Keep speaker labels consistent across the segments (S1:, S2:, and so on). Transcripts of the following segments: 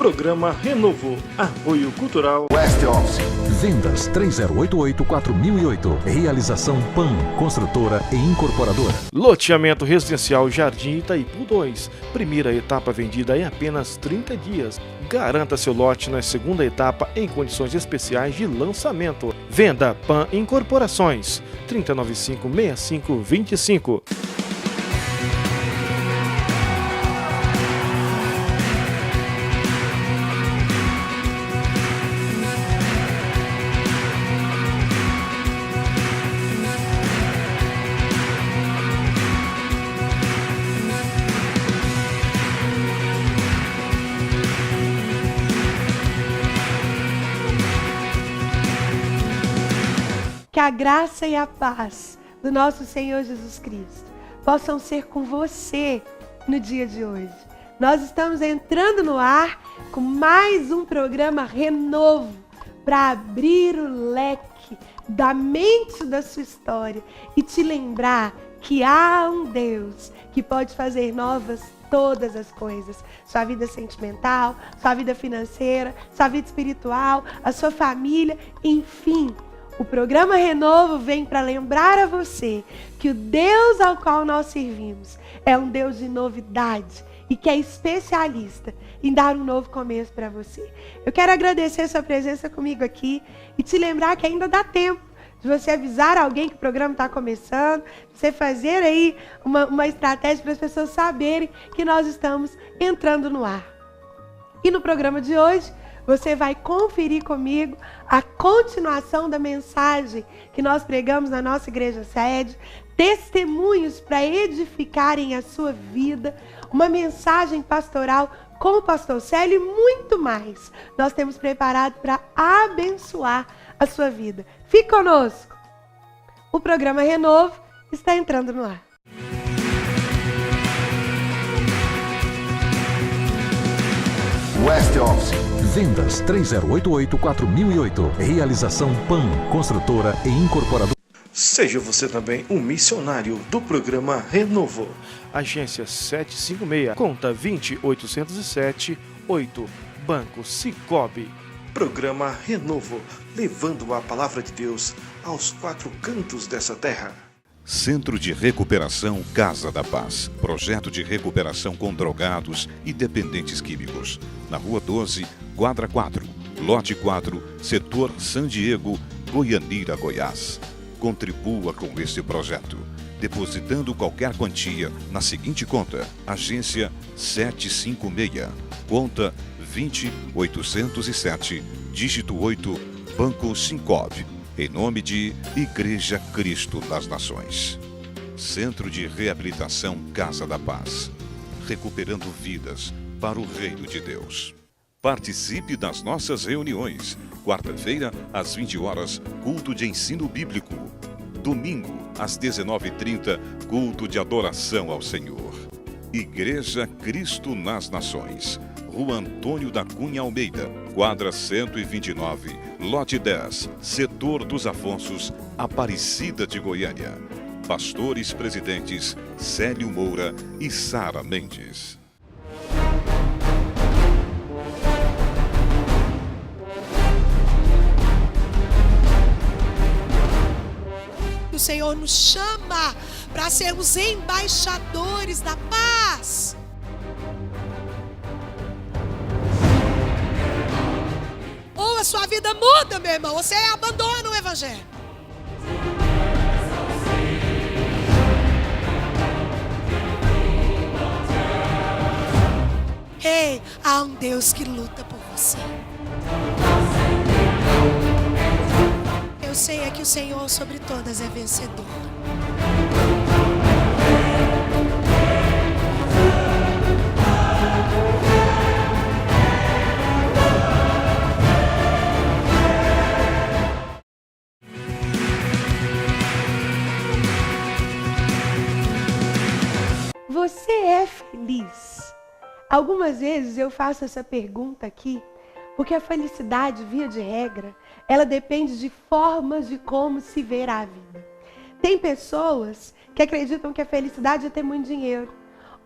S1: Programa Renovo. Apoio Cultural
S2: West Office.
S3: Vendas 3088-4008. Realização PAN, construtora e incorporadora.
S1: Loteamento Residencial Jardim Itaipu 2. Primeira etapa vendida em apenas 30 dias. Garanta seu lote na segunda etapa em condições especiais de lançamento. Venda PAN Incorporações 3095-6525.
S4: Que a graça e a paz do nosso Senhor Jesus Cristo possam ser com você no dia de hoje. Nós estamos entrando no ar com mais um programa Renovo para abrir o leque da mente da sua história e te lembrar que há um Deus que pode fazer novas todas as coisas. Sua vida sentimental, sua vida financeira, sua vida espiritual, a sua família, enfim. O programa Renovo vem para lembrar a você que o Deus ao qual nós servimos é um Deus de novidade e que é especialista em dar um novo começo para você. Eu quero agradecer a sua presença comigo aqui e te lembrar que ainda dá tempo de você avisar alguém que o programa está começando, você fazer aí uma estratégia para as pessoas saberem que nós estamos entrando no ar. E no programa de hoje, você vai conferir comigo a continuação da mensagem que nós pregamos na nossa igreja sede, testemunhos para edificarem a sua vida, uma mensagem pastoral com o pastor Célio e muito mais. Nós temos preparado para abençoar a sua vida. Fique conosco. O programa Renovo está entrando no ar.
S2: West Office.
S3: Vendas 3088-4008. Realização PAN, construtora e incorporadora.
S1: Seja você também um missionário do programa Renovo. Agência 756, conta 20807-8, Banco Sicoob. Programa Renovo, levando a palavra de Deus aos quatro cantos dessa terra.
S5: Centro de Recuperação Casa da Paz. Projeto de recuperação com drogados e dependentes químicos. Na Rua 12, Quadra 4, Lote 4, Setor San Diego, Goianira, Goiás. Contribua com este projeto, depositando qualquer quantia na seguinte conta. Agência 756, conta 20807, dígito 8, Banco Sicoob. Em nome de Igreja Cristo das Nações. Centro de Reabilitação Casa da Paz. Recuperando vidas para o Reino de Deus. Participe das nossas reuniões. Quarta-feira, às 20 horas, culto de ensino bíblico. Domingo, às 19h30, culto de adoração ao Senhor. Igreja Cristo nas Nações. Rua Antônio da Cunha Almeida, quadra 129, lote 10, Setor dos Afonsos, Aparecida de Goiânia. Pastores presidentes Célio Moura e Sara Mendes.
S6: O Senhor nos chama para sermos embaixadores da paz. Ou a sua vida muda, meu irmão, você abandona o Evangelho. Ei, há um Deus que luta por você. Eu sei é que o Senhor sobre todas é vencedor.
S4: Você é feliz? Algumas vezes eu faço essa pergunta aqui, porque a felicidade, via de regra, ela depende de formas de como se ver a vida. Tem pessoas que acreditam que a felicidade é ter muito dinheiro.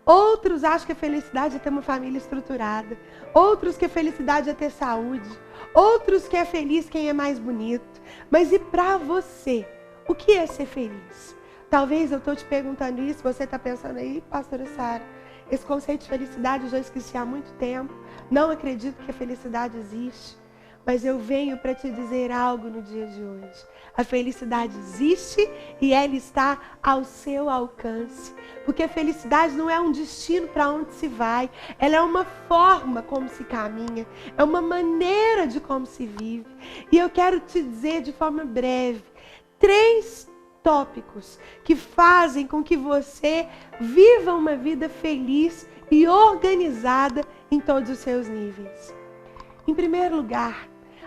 S4: Outros acham que a felicidade é ter uma família estruturada. Outros que a felicidade é ter saúde. Outros que é feliz quem é mais bonito. Mas e para você? O que é ser feliz? Talvez eu estou te perguntando isso, você está pensando aí, pastora Sara, esse conceito de felicidade eu já esqueci há muito tempo. Não acredito que a felicidade existe. Mas eu venho para te dizer algo no dia de hoje. A felicidade existe e ela está ao seu alcance. Porque a felicidade não é um destino para onde se vai. Ela é uma forma como se caminha. É uma maneira de como se vive. E eu quero te dizer de forma breve 3 tópicos que fazem com que você viva uma vida feliz e organizada em todos os seus níveis. Em primeiro lugar,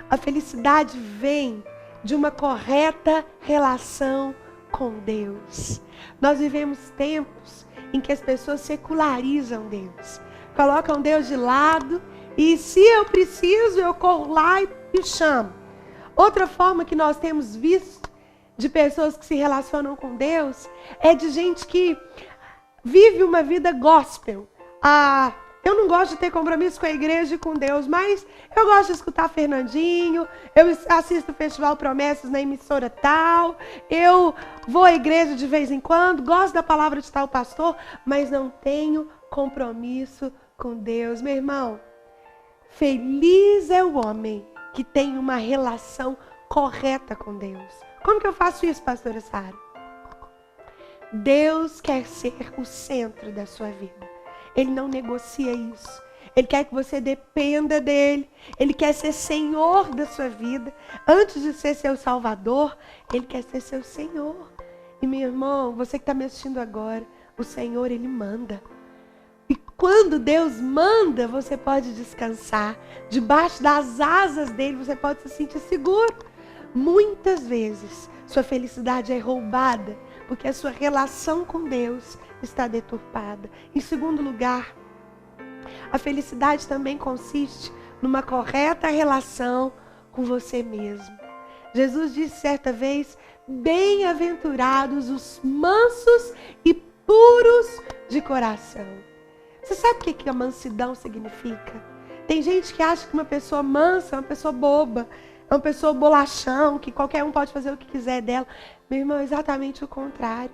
S4: a felicidade vem de uma correta relação com Deus. Nós vivemos tempos em que as pessoas secularizam Deus. Colocam Deus de lado e se eu preciso, eu corro lá e chamo. Outra forma que nós temos visto de pessoas que se relacionam com Deus é de gente que vive uma vida gospel. Eu não gosto de ter compromisso com a igreja e com Deus, mas eu gosto de escutar Fernandinho, eu assisto o Festival Promessas na emissora tal, eu vou à igreja de vez em quando, gosto da palavra de tal pastor, mas não tenho compromisso com Deus. Meu irmão, feliz é o homem que tem uma relação correta com Deus. Como que eu faço isso, pastora Sara? Deus quer ser o centro da sua vida. Ele não negocia isso. Ele quer que você dependa dele. Ele quer ser senhor da sua vida. Antes de ser seu salvador, ele quer ser seu senhor. E meu irmão, você que está me assistindo agora, o Senhor, ele manda. E quando Deus manda, você pode descansar. Debaixo das asas dele, você pode se sentir seguro. Muitas vezes, sua felicidade é roubada porque a sua relação com Deus está deturpada. Em segundo lugar, a felicidade também consiste numa correta relação com você mesmo. Jesus disse certa vez, bem-aventurados os mansos e puros de coração. Você sabe o que a mansidão significa? Tem gente que acha que uma pessoa mansa é uma pessoa boba, é uma pessoa bolachão, que qualquer um pode fazer o que quiser dela. Meu irmão, é exatamente o contrário.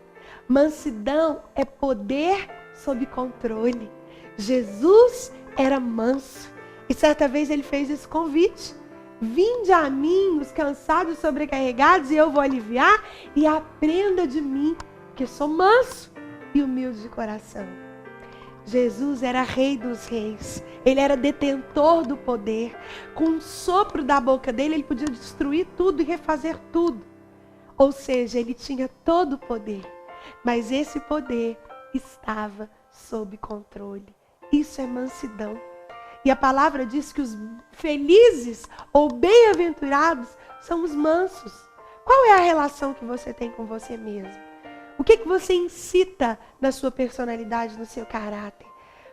S4: Mansidão é poder sob controle. Jesus era manso. E certa vez ele fez esse convite. Vinde a mim, os cansados e sobrecarregados, e eu vou aliviar. E aprenda de mim, que sou manso e humilde de coração. Jesus era rei dos reis. Ele era detentor do poder. Com um sopro da boca dele, ele podia destruir tudo e refazer tudo. Ou seja, ele tinha todo o poder. Mas esse poder estava sob controle. Isso é mansidão. E a palavra diz que os felizes ou bem-aventurados são os mansos. Qual é a relação que você tem com você mesmo? O que você incita na sua personalidade, no seu caráter?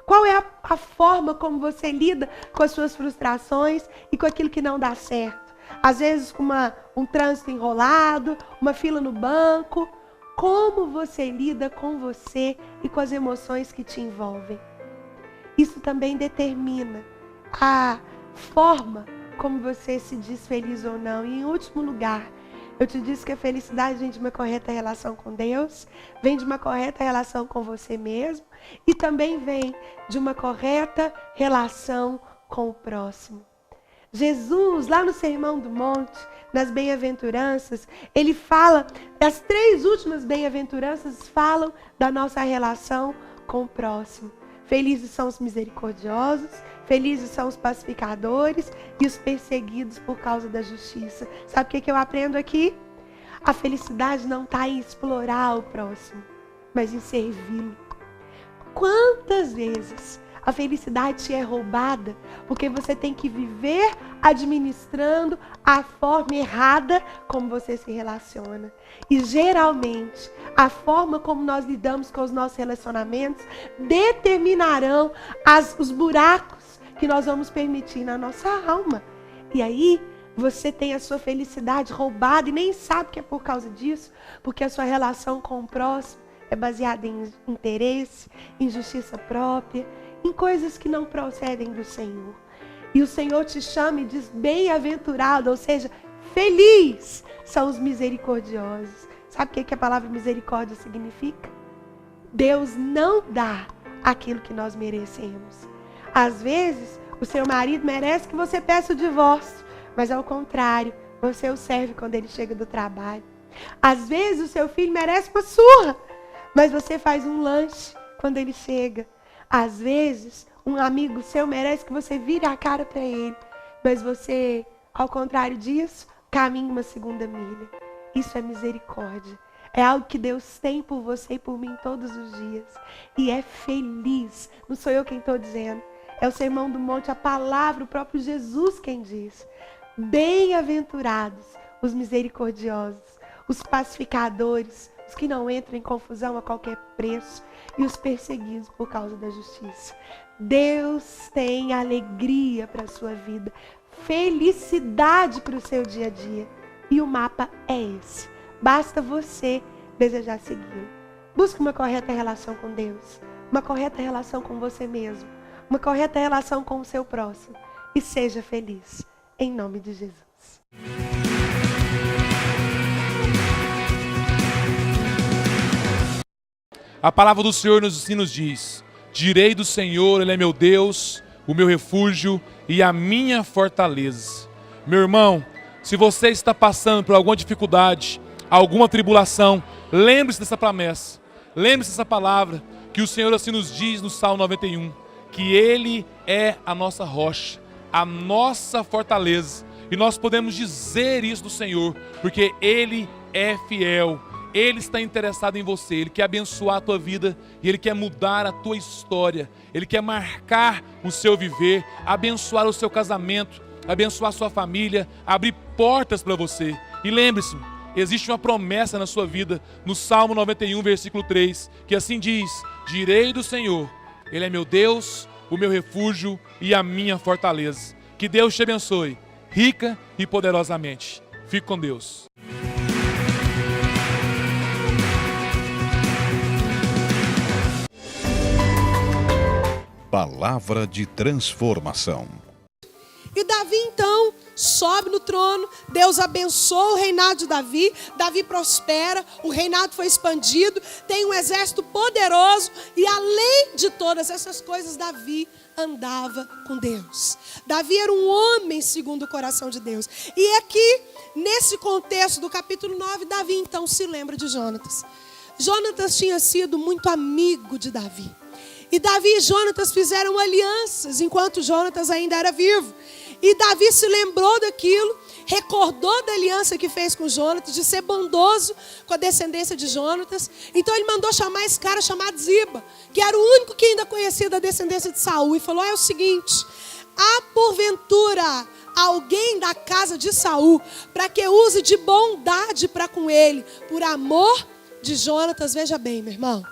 S4: Qual é a forma como você lida com as suas frustrações e com aquilo que não dá certo? Às vezes com um trânsito enrolado, uma fila no banco. Como você lida com você e com as emoções que te envolvem? Isso também determina a forma como você se diz feliz ou não. E em último lugar, eu te disse que a felicidade vem de uma correta relação com Deus, vem de uma correta relação com você mesmo e também vem de uma correta relação com o próximo. Jesus, lá no Sermão do Monte, nas bem-aventuranças, ele fala, as 3 últimas bem-aventuranças falam da nossa relação com o próximo. Felizes são os misericordiosos, felizes são os pacificadores e os perseguidos por causa da justiça. Sabe o que eu aprendo aqui? A felicidade não está em explorar o próximo, mas em servi-lo. Quantas vezes a felicidade te é roubada porque você tem que viver administrando a forma errada como você se relaciona. E geralmente, a forma como nós lidamos com os nossos relacionamentos determinarão os buracos que nós vamos permitir na nossa alma. E aí, você tem a sua felicidade roubada e nem sabe que é por causa disso, porque a sua relação com o próximo é baseada em interesse, em justiça própria, em coisas que não procedem do Senhor. E o Senhor te chama e diz bem-aventurado, ou seja, feliz são os misericordiosos. Sabe o que a palavra misericórdia significa? Deus não dá aquilo que nós merecemos. Às vezes, o seu marido merece que você peça o divórcio, mas ao contrário, você o serve quando ele chega do trabalho. Às vezes, o seu filho merece uma surra, mas você faz um lanche quando ele chega. Às vezes, um amigo seu merece que você vire a cara para ele, mas você, ao contrário disso, caminha uma segunda milha. Isso é misericórdia. É algo que Deus tem por você e por mim todos os dias. E é feliz. Não sou eu quem estou dizendo. É o Sermão do Monte, a palavra, o próprio Jesus quem diz. Bem-aventurados os misericordiosos, os pacificadores, os que não entram em confusão a qualquer preço e os perseguidos por causa da justiça. Deus tem alegria para a sua vida, felicidade para o seu dia a dia. E o mapa é esse. Basta você desejar segui-lo. Busque uma correta relação com Deus, uma correta relação com você mesmo, uma correta relação com o seu próximo. E seja feliz, em nome de Jesus.
S2: A palavra do Senhor nos diz: direi do Senhor, Ele é meu Deus, o meu refúgio e a minha fortaleza. Meu irmão, se você está passando por alguma dificuldade, alguma tribulação, lembre-se dessa promessa, lembre-se dessa palavra, que o Senhor assim nos diz no Salmo 91, que Ele é a nossa rocha, a nossa fortaleza, e nós podemos dizer isso do Senhor, porque Ele é fiel, Ele está interessado em você, Ele quer abençoar a tua vida, e Ele quer mudar a tua história, Ele quer marcar o seu viver, abençoar o seu casamento, abençoar a sua família, abrir portas para você. E lembre-se, existe uma promessa na sua vida, no Salmo 91, versículo 3, que assim diz: direi do Senhor, Ele é meu Deus, o meu refúgio e a minha fortaleza. Que Deus te abençoe, rica e poderosamente. Fique com Deus.
S5: Palavra de transformação.
S6: E Davi então sobe no trono, Deus abençoa o reinado de Davi, Davi prospera, o reinado foi expandido, tem um exército poderoso e além de todas essas coisas, Davi andava com Deus. Davi era um homem segundo o coração de Deus. E aqui, nesse contexto do capítulo 9, Davi então se lembra de Jonatas. Jonatas tinha sido muito amigo de Davi. E Davi e Jonatas fizeram alianças enquanto Jonatas ainda era vivo. E Davi se lembrou daquilo, recordou da aliança que fez com Jonatas, de ser bondoso com a descendência de Jonatas. Então ele mandou chamar esse cara chamado Ziba, que era o único que ainda conhecia da descendência de Saul. E falou: é o seguinte, há porventura alguém da casa de Saul para que use de bondade para com ele, por amor de Jonatas. Veja bem, meu irmão.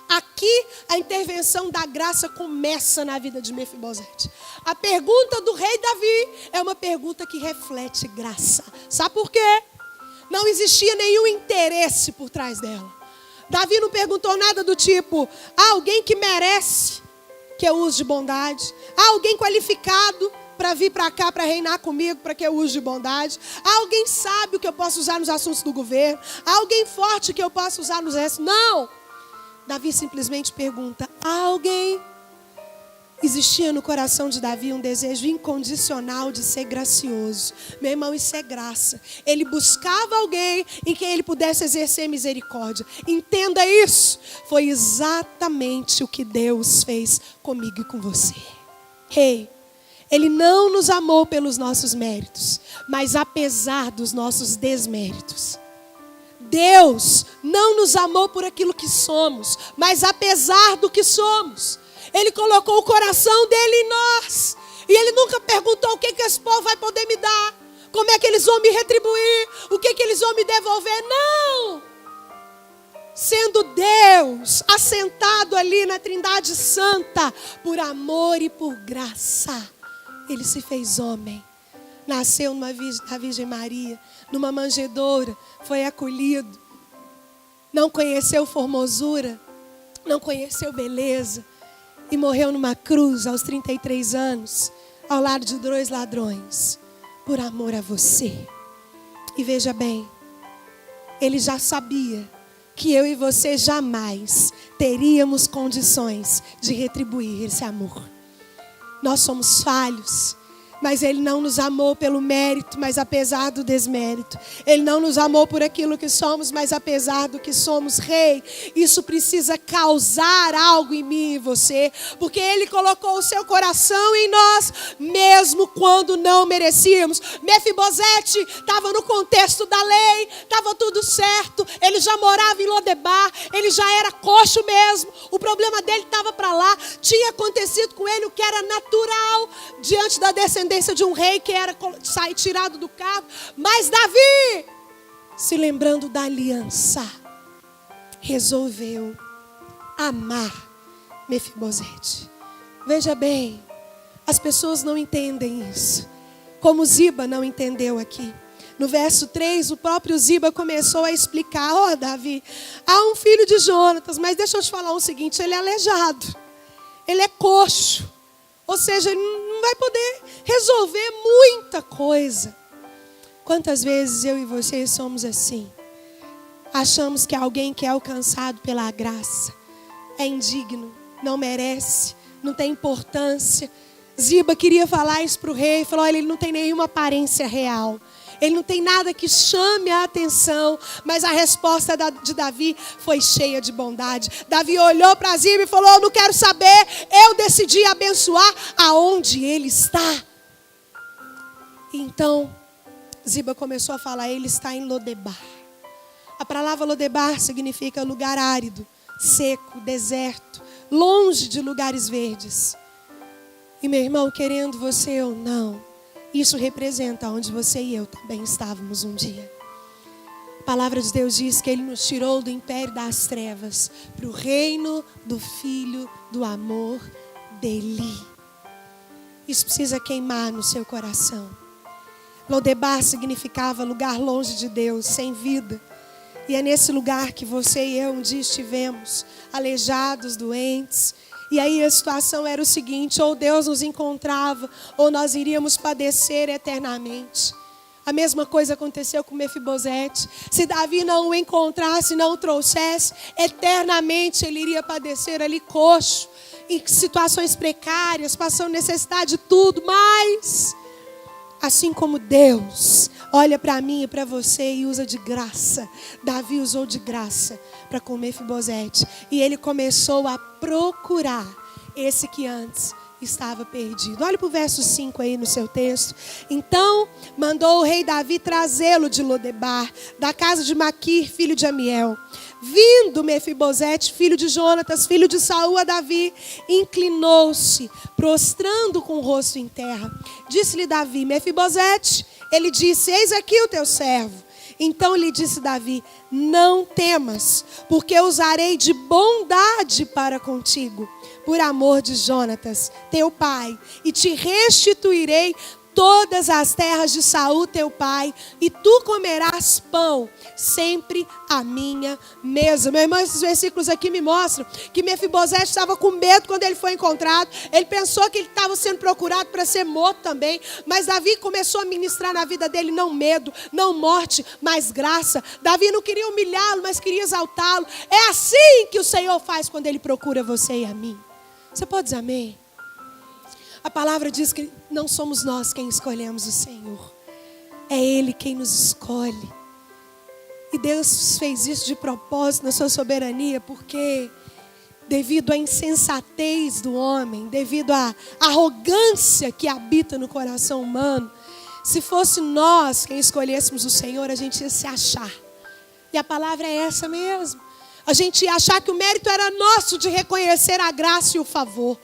S6: Aqui a intervenção da graça começa na vida de Mefibosete. A pergunta do rei Davi é uma pergunta que reflete graça. Sabe por quê? Não existia nenhum interesse por trás dela. Davi não perguntou nada do tipo: há alguém que merece que eu use de bondade? Há alguém qualificado para vir para cá, para reinar comigo, para que eu use de bondade? Há alguém sábio que eu possa usar nos assuntos do governo? Há alguém forte que eu possa usar nos restos? Não! Davi simplesmente pergunta: há alguém? Existia no coração de Davi um desejo incondicional de ser gracioso. Meu irmão, isso é graça. Ele buscava alguém em quem ele pudesse exercer misericórdia. Entenda isso. Foi exatamente o que Deus fez comigo e com você. Ele não nos amou pelos nossos méritos, mas apesar dos nossos desméritos. Deus não nos amou por aquilo que somos, mas apesar do que somos. Ele colocou o coração dele em nós. E ele nunca perguntou o que esse povo vai poder me dar, como é que eles vão me retribuir, o que eles vão me devolver. Não! Sendo Deus assentado ali na Trindade Santa, por amor e por graça, Ele se fez homem. Nasceu da Virgem Maria, numa manjedoura, foi acolhido. não conheceu formosura, não conheceu beleza e morreu numa cruz aos 33 anos, ao lado de 2 ladrões, por amor a você. E veja bem, ele já sabia que eu e você jamais teríamos condições de retribuir esse amor. Nós somos falhos, mas Ele não nos amou pelo mérito, mas apesar do desmérito. Ele não nos amou por aquilo que somos, mas apesar do que somos. Rei, isso precisa causar algo em mim e você, porque Ele colocou o seu coração em nós, mesmo quando não merecíamos. Mefibosete estava no contexto da lei, estava tudo certo, ele já morava em Lodebar, ele já era coxo mesmo, o problema dele estava para lá, tinha acontecido com ele o que era natural, diante da descendência de um rei que era sair tirado do carro. Mas Davi, se lembrando da aliança, resolveu amar Mefibosete. Veja bem, as pessoas não entendem isso, como Ziba não entendeu aqui. No verso 3, o próprio Ziba começou a explicar: Davi, há um filho de Jonatas, mas deixa eu te falar o seguinte, ele é aleijado, ele é coxo, ou seja, ele não vai poder resolver muita coisa. Quantas vezes eu e você somos assim? Achamos que alguém que é alcançado pela graça é indigno, não merece, não tem importância. Ziba queria falar isso para o rei, falou: olha, ele não tem nenhuma aparência real, ele não tem nada que chame a atenção. Mas a resposta de Davi foi cheia de bondade. Davi olhou para Ziba e falou: eu não quero saber, eu decidi abençoar aonde ele está. Então Ziba começou a falar: ele está em Lodebar. A palavra Lodebar significa lugar árido, seco, deserto, longe de lugares verdes. E meu irmão, querendo você ou não, isso representa onde você e eu também estávamos um dia. A palavra de Deus diz que Ele nos tirou do império das trevas para o reino do Filho do amor dele. Isso precisa queimar no seu coração. Lodebar significava lugar longe de Deus, sem vida. E é nesse lugar que você e eu um dia estivemos, aleijados, doentes. E aí a situação era o seguinte: ou Deus nos encontrava, ou nós iríamos padecer eternamente. A mesma coisa aconteceu com Mefibosete. Se Davi não o encontrasse, não o trouxesse, eternamente ele iria padecer ali coxo, em situações precárias, passando necessidade de tudo. Mas, assim como Deus olha para mim e para você e usa de graça, Davi usou de graça para com Mefibosete. E ele começou a procurar esse que antes estava perdido. Olha para o verso 5 aí no seu texto. Então mandou o rei Davi trazê-lo de Lodebar, da casa de Maquir, filho de Amiel. Vindo Mefibosete, filho de Jonatas, filho de Saul, a Davi, inclinou-se, prostrando com o rosto em terra. Disse-lhe Davi: Mefibosete. Ele disse: eis aqui o teu servo. Então lhe disse Davi: não temas, porque usarei de bondade para contigo, por amor de Jonatas, teu pai, e te restituirei todas as terras de Saul, teu pai, e tu comerás pão sempre à minha mesa. Meu irmão, esses versículos aqui me mostram que Mefibosete estava com medo quando ele foi encontrado. Ele pensou que ele estava sendo procurado para ser morto também. Mas Davi começou a ministrar na vida dele não medo, não morte, mas graça. Davi não queria humilhá-lo, mas queria exaltá-lo. É assim que o Senhor faz quando Ele procura você e a mim. Você pode dizer amém? A palavra diz que não somos nós quem escolhemos o Senhor. É Ele quem nos escolhe. E Deus fez isso de propósito na sua soberania, porque devido à insensatez do homem, devido à arrogância que habita no coração humano, se fosse nós quem escolhêssemos o Senhor, a gente ia se achar. E a palavra é essa mesmo. A gente ia achar que o mérito era nosso de reconhecer a graça e o favor.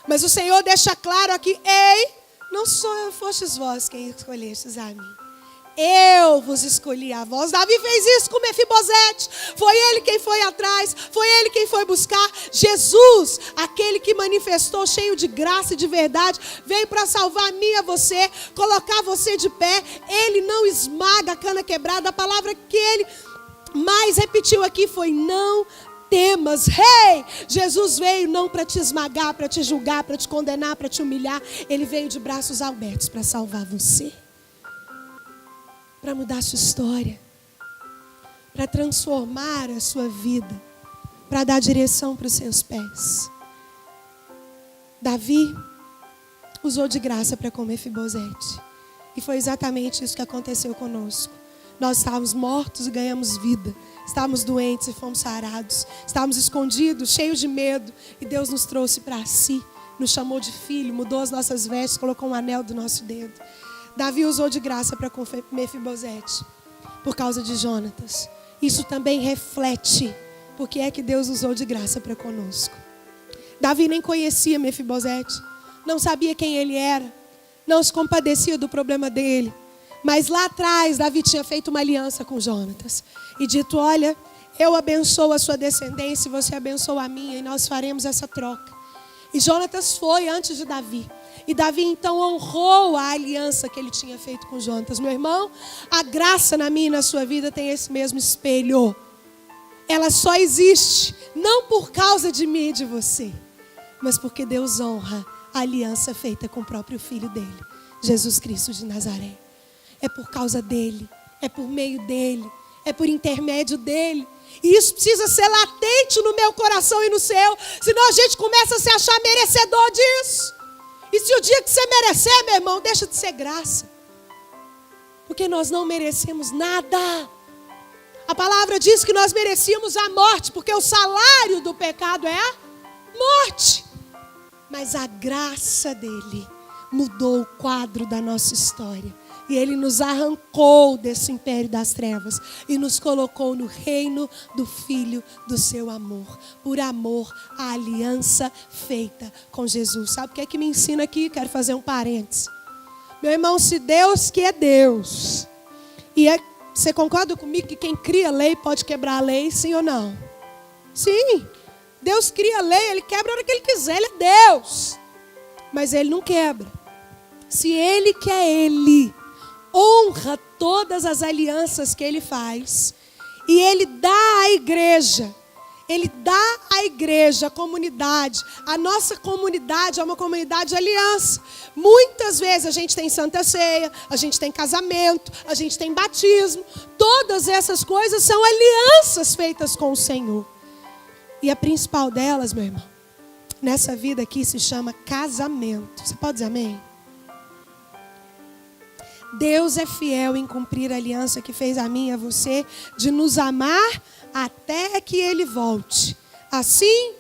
S6: Mas o Senhor deixa claro aqui: ei, não fostes vós quem escolhestes a mim. Eu vos escolhi a vós. Davi fez isso com Mefibosete. Foi ele quem foi atrás, foi ele quem foi buscar. Jesus, aquele que manifestou cheio de graça e de verdade, veio para salvar a mim e a você, colocar você de pé. Ele não esmaga a cana quebrada. A palavra que ele mais repetiu aqui foi: não temas. Hey! Jesus veio não para te esmagar, para te julgar, para te condenar, para te humilhar. Ele veio de braços abertos para salvar você, para mudar a sua história, para transformar a sua vida, para dar direção para os seus pés. Davi usou de graça para com Mefibosete. E foi exatamente isso que aconteceu conosco. Nós estávamos mortos e ganhamos vida. Estávamos doentes e fomos sarados. Estávamos escondidos, cheios de medo. E Deus nos trouxe para si. Nos chamou de filho, mudou as nossas vestes, colocou um anel do nosso dedo. Davi usou de graça para com Mefibosete, por causa de Jonatas. Isso também reflete porque é que Deus usou de graça para conosco. Davi nem conhecia Mefibosete, não sabia quem ele era, não se compadecia do problema dele. Mas lá atrás, Davi tinha feito uma aliança com Jonatas e dito: olha, eu abençoo a sua descendência e você abençoa a minha, e nós faremos essa troca. E Jonatas foi antes de Davi. E Davi então honrou a aliança que ele tinha feito com Jonatas. Meu irmão, a graça na minha e na sua vida tem esse mesmo espelho. Ela só existe, não por causa de mim e de você, mas porque Deus honra a aliança feita com o próprio Filho dele, Jesus Cristo de Nazaré. É por causa dele, é por meio dele, é por intermédio dele. E isso precisa ser latente no meu coração e no seu, senão a gente começa a se achar merecedor disso. E se o dia que você merecer, meu irmão, deixa de ser graça. Porque nós não merecemos nada. A palavra diz que nós merecíamos a morte, porque o salário do pecado é a morte. Mas a graça dele mudou o quadro da nossa história. E ele nos arrancou desse império das trevas e nos colocou no reino do Filho do seu amor. Por amor à aliança feita com Jesus. Sabe o que é que me ensina aqui? Quero fazer um parênteses. Meu irmão, se Deus que é Deus, você concorda comigo que quem cria a lei pode quebrar a lei, sim ou não? Sim. Deus cria a lei, ele quebra a hora que ele quiser, ele é Deus. Mas ele não quebra. Se ele que é ele, honra todas as alianças que ele faz, e ele dá à igreja, a comunidade. A nossa comunidade é uma comunidade de aliança. Muitas vezes a gente tem Santa Ceia, a gente tem casamento, a gente tem batismo. Todas essas coisas são alianças feitas com o Senhor. E a principal delas, meu irmão, nessa vida aqui se chama casamento. Você pode dizer amém? Deus é fiel em cumprir a aliança que fez a mim e a você, de nos amar até que Ele volte. Assim,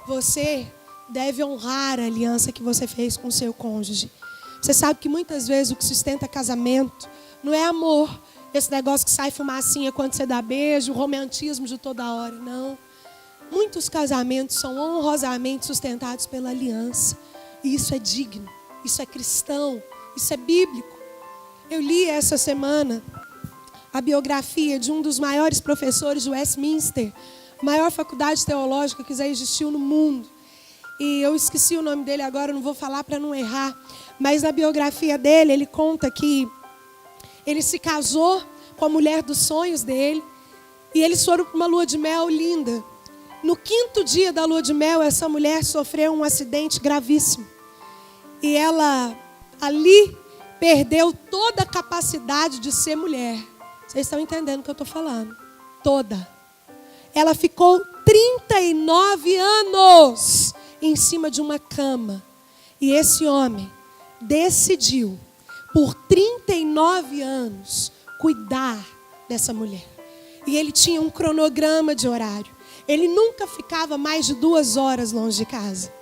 S6: você deve honrar a aliança que você fez com o seu cônjuge. Você sabe que muitas vezes o que sustenta casamento não é amor, esse negócio que sai fumacinha quando você dá beijo, o romantismo de toda hora, não. Muitos casamentos são honrosamente sustentados pela aliança. E isso é digno, isso é cristão, isso é bíblico. Eu li essa semana a biografia de um dos maiores professores de Westminster, a maior faculdade teológica que já existiu no mundo. E eu esqueci o nome dele agora, não vou falar para não errar. Mas na biografia dele, ele conta que ele se casou com a mulher dos sonhos dele. E eles foram para uma lua de mel linda. No 5º dia da lua de mel, essa mulher sofreu um acidente gravíssimo. E ela ali perdeu toda a capacidade de ser mulher. Vocês estão entendendo o que eu estou falando? Toda. Ela ficou 39 anos em cima de uma cama. E esse homem decidiu, por 39 anos, cuidar dessa mulher. E ele tinha um cronograma de horário. Ele nunca ficava mais de 2 horas longe de casa.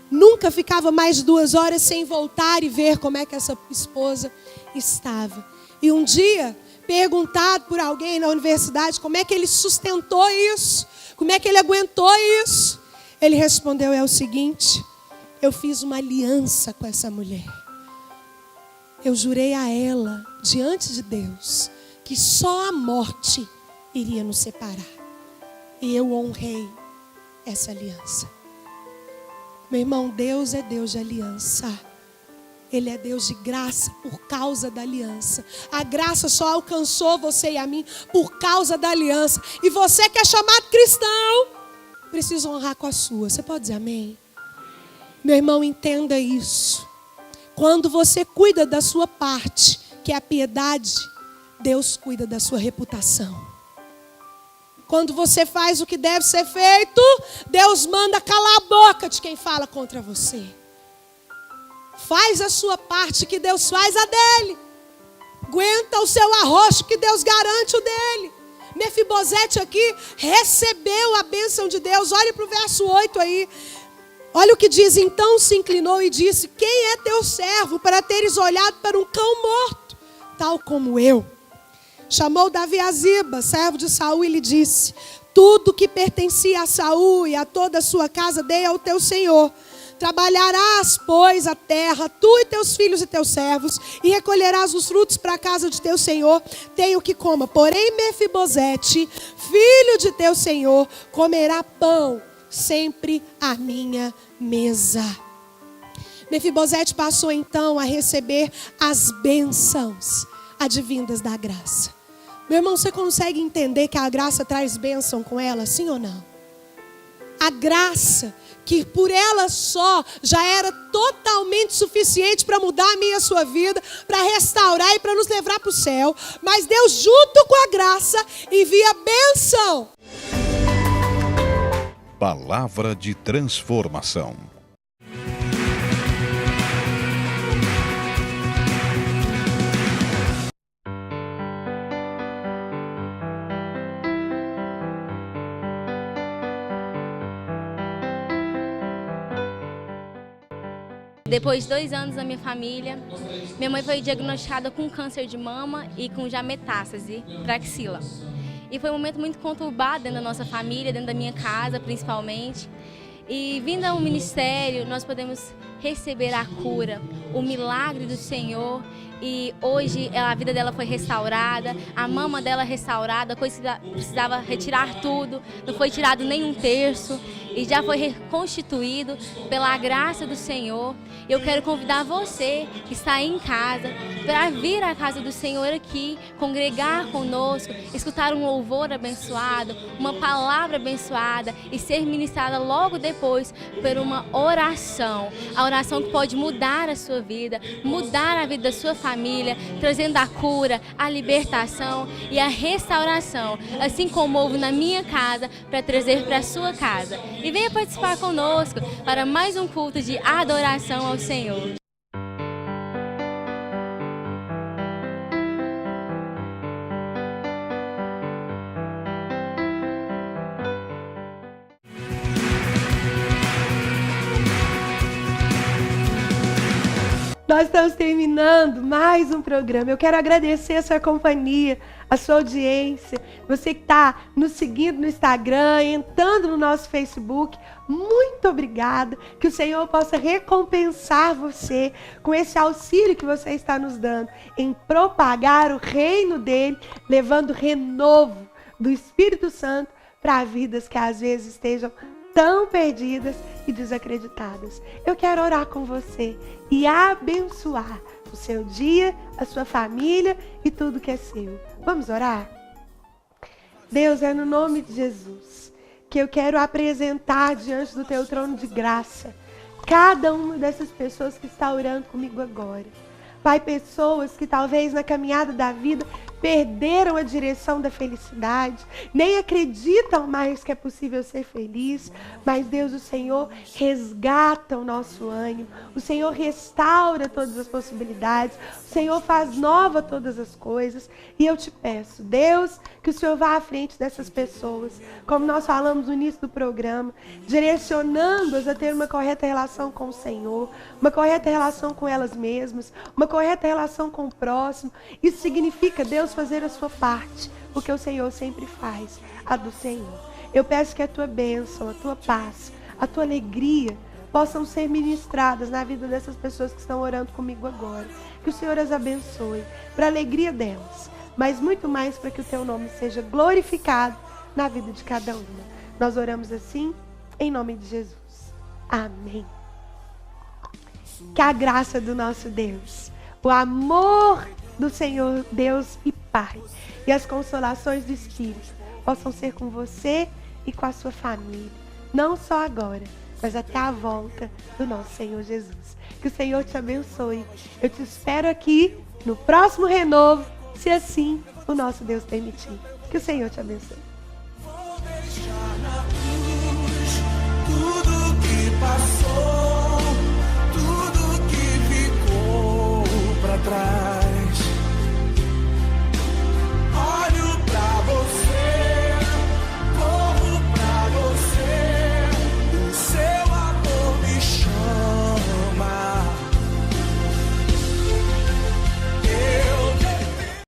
S6: Nunca ficava mais de 2 horas sem voltar e ver como é que essa esposa estava. E um dia, perguntado por alguém na universidade como é que ele sustentou isso, como é que ele aguentou isso, ele respondeu: é o seguinte, eu fiz uma aliança com essa mulher. Eu jurei a ela, diante de Deus, que só a morte iria nos separar. E eu honrei essa aliança. Meu irmão, Deus é Deus de aliança. Ele é Deus de graça por causa da aliança. A graça só alcançou você e a mim por causa da aliança. E você que é chamado cristão, precisa honrar com a sua. Você pode dizer amém? Meu irmão, entenda isso. Quando você cuida da sua parte, que é a piedade, Deus cuida da sua reputação. Quando você faz o que deve ser feito, Deus manda calar a boca de quem fala contra você. Faz a sua parte, que Deus faz a dele. Aguenta o seu arrocho, que Deus garante o dele. Mefibosete aqui recebeu a bênção de Deus. Olhe para o verso 8 aí. Olha o que diz: então se inclinou e disse: quem é teu servo para teres olhado para um cão morto, tal como eu? Chamou Davi a Ziba, servo de Saul, e lhe disse: tudo que pertencia a Saul e a toda a sua casa dei ao teu senhor. Trabalharás, pois, a terra, tu e teus filhos e teus servos, e recolherás os frutos para a casa de teu senhor, tenho que coma. Porém, Mefibosete, filho de teu senhor, comerá pão sempre à minha mesa. Mefibosete passou então a receber as bênçãos advindas da graça. Meu irmão, você consegue entender que a graça traz bênção com ela, sim ou não? A graça, que por ela só já era totalmente suficiente para mudar a minha e a sua vida, para restaurar e para nos levar para o céu. Mas Deus, junto com a graça, envia bênção.
S5: Palavra de transformação.
S7: Depois de 2 anos na minha família, minha mãe foi diagnosticada com câncer de mama e com já metástase para axila. E foi um momento muito conturbado dentro da nossa família, dentro da minha casa principalmente. E vindo ao ministério, nós podemos receber a cura, o milagre do Senhor. E hoje a vida dela foi restaurada, a mama dela restaurada, coisa que precisava retirar tudo, não foi tirado nem 1/3 e já foi reconstituído pela graça do Senhor. Eu quero convidar você que está aí em casa para vir à casa do Senhor aqui, congregar conosco, escutar um louvor abençoado, uma palavra abençoada e ser ministrada logo depois por uma oração. A oração que pode mudar a sua vida, mudar a vida da sua família, trazendo a cura, a libertação e a restauração, assim como houve na minha casa, para trazer para a sua casa. E venha participar conosco para mais um culto de adoração ao Senhor.
S4: Nós estamos terminando mais um programa. Eu quero agradecer a sua companhia, a sua audiência, você que está nos seguindo no Instagram, entrando no nosso Facebook. Muito obrigada. Que o Senhor possa recompensar você com esse auxílio que você está nos dando em propagar o reino dele, levando renovo do Espírito Santo para vidas que às vezes estejam tão perdidas e desacreditadas. Eu quero orar com você e abençoar o seu dia, a sua família e tudo que é seu. Vamos orar? Deus, é no nome de Jesus que eu quero apresentar diante do teu trono de graça cada uma dessas pessoas que está orando comigo agora. Pai, pessoas que talvez na caminhada da vida perderam a direção da felicidade, nem acreditam mais que é possível ser feliz, mas Deus, o Senhor resgata o nosso ânimo, o Senhor restaura todas as possibilidades, o Senhor faz nova todas as coisas, e eu te peço, Deus, que o Senhor vá à frente dessas pessoas, como nós falamos no início do programa, direcionando-as a ter uma correta relação com o Senhor, uma correta relação com elas mesmas, uma correta relação com o próximo. Isso significa, Deus, fazer a sua parte, porque o Senhor sempre faz a do Senhor. Eu peço que a tua bênção, a tua paz, a tua alegria possam ser ministradas na vida dessas pessoas que estão orando comigo agora. Que o Senhor as abençoe, para a alegria delas, mas muito mais para que o teu nome seja glorificado na vida de cada uma. Nós oramos assim, em nome de Jesus. Amém. que a graça do nosso Deus, o amor do Senhor Deus e Pai e as consolações do Espírito possam ser com você e com a sua família. Não só agora, mas até a volta do nosso Senhor Jesus. Que o Senhor te abençoe. Eu te espero aqui no próximo renovo, se assim o nosso Deus permitir. Que o Senhor te abençoe.
S8: Vou deixar na cruz tudo que passou, tudo que ficou pra trás.